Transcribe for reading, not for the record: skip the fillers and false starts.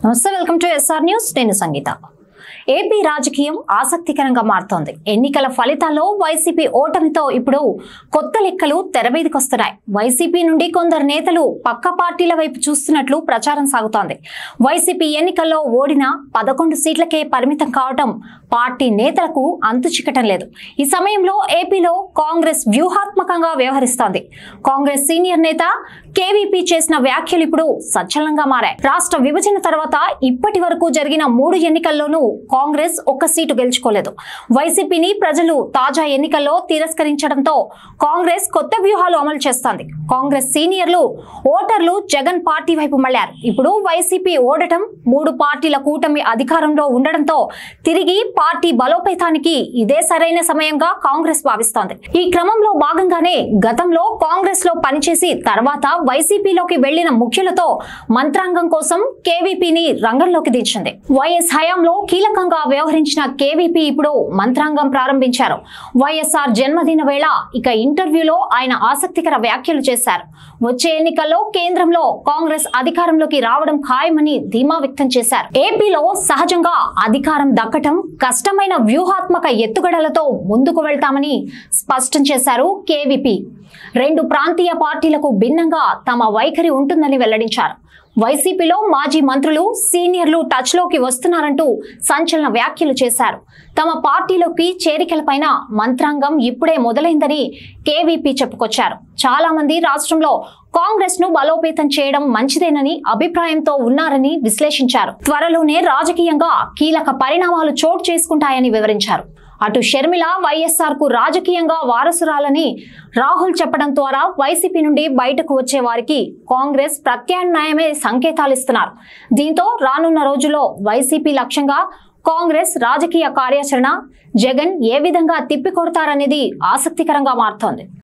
నమస్తే, welcome to SR news. నేను సంగీత. AP రాజకీయం ఆసక్తికరంగా మారుతోంది. ఎన్నికల ఫలితాల్లో వైసీపీ ఓటమితో ఇప్పుడు కొత్త లెక్కలు తెరమీదకొస్తున్నాయి. వైసీపీ నుండి కొందరు నేతలు పక్క పార్టీల వైపు చూస్తున్నట్లు ప్రచారం సాగుతోంది. వైసీపీ ఎన్నికల్లో ఓడిన 11 సీట్లకే పరిమితం కావడం పార్టీ నేతలకు అంతు చిక్కటం లేదు. ఈ సమయంలో ఏపీలో కాంగ్రెస్ వ్యూహాత్మకంగా వ్యవహరిస్తోంది. కాంగ్రెస్ సీనియర్ నేత కేవీపీ చేసిన వ్యాఖ్యలు ఇప్పుడు సంచలనంగా మారాయి. రాష్ట్ర విభజన తర్వాత ఇప్పటి వరకు జరిగిన 3 ఎన్నికల్లోనూ కాంగ్రెస్ ఒక్క సీటు గెలుచుకోలేదు. వైసీపీని ప్రజలు తాజా ఎన్నికల్లో తిరస్కరించడంతో కాంగ్రెస్ కొత్త వ్యూహాలు అమలు చేస్తోంది. కాంగ్రెస్ సీనియర్లు ఓటర్లు జగన్ పార్టీ వైపు మళ్లారు. ఇప్పుడు వైసీపీ ఓడటం, 3 పార్టీల కూటమి అధికారంలో ఉండడంతో తిరిగి పార్టీ బలోపేతానికి ఇదే సరైన సమయంగా కాంగ్రెస్ భావిస్తోంది. ఈ క్రమంలో భాగంగానే గతంలో కాంగ్రెస్ లో పనిచేసి తర్వాత వైసీపీలోకి వెళ్లిన ముఖ్యులతో మంత్రాంగం కోసం కేవీపీని రంగంలోకి దించింది. వైఎస్ హయాంలో కీలకంగా వ్యవహరించిన కేవీపీ ఇప్పుడు మంత్రాంగం ప్రారంభించారు. వైఎస్ఆర్ జన్మదిన వేళ ఇక ఇంటర్వ్యూలో ఆయన ఆసక్తికర వ్యాఖ్యలు చేశారు. వచ్చే ఎన్నికల్లో కేంద్రంలో కాంగ్రెస్ అధికారంలోకి రావడం ఖాయమని ధీమా వ్యక్తం చేశారు. ఏపీలో సహజంగా అధికారం దక్కటం కష్టమైన వ్యూహాత్మక ఎత్తుగడలతో ముందుకు వెళ్తామని స్పష్టం చేశారు కేవీపీ. 2 ప్రాంతీయ పార్టీలకు భిన్నంగా తమ వైఖరి ఉంటుందని వెల్లడించారు. వైసీపీలో మాజీ మంత్రులు, సీనియర్లు టచ్ లోకి వస్తున్నారంటూ సంచలన వ్యాఖ్యలు చేశారు. తమ పార్టీలోకి చేరికలపైన మంత్రాంగం ఇప్పుడే మొదలైందని కేవీపీ చెప్పుకొచ్చారు. చాలా మంది రాష్ట్రంలో కాంగ్రెస్ ను బలోపేతం చేయడం మంచిదేనని అభిప్రాయంతో ఉన్నారని విశ్లేషించారు. త్వరలోనే రాజకీయంగా కీలక పరిణామాలు చోటు చేసుకుంటాయని వివరించారు. అటు షర్మిల వైఎస్ఆర్ కు రాజకీయంగా వారసురాలని రాహుల్ చెప్పడం ద్వారా వైసీపీ నుండి బయటకు వచ్చే వారికి కాంగ్రెస్ ప్రత్యామ్నాయమే సంకేతాలు ఇస్తున్నారు. దీంతో రానున్న రోజుల్లో వైసీపీ లక్ష్యంగా కాంగ్రెస్ రాజకీయ కార్యాచరణ జగన్ ఏ విధంగా తిప్పికొడతారనేది ఆసక్తికరంగా మారుతోంది.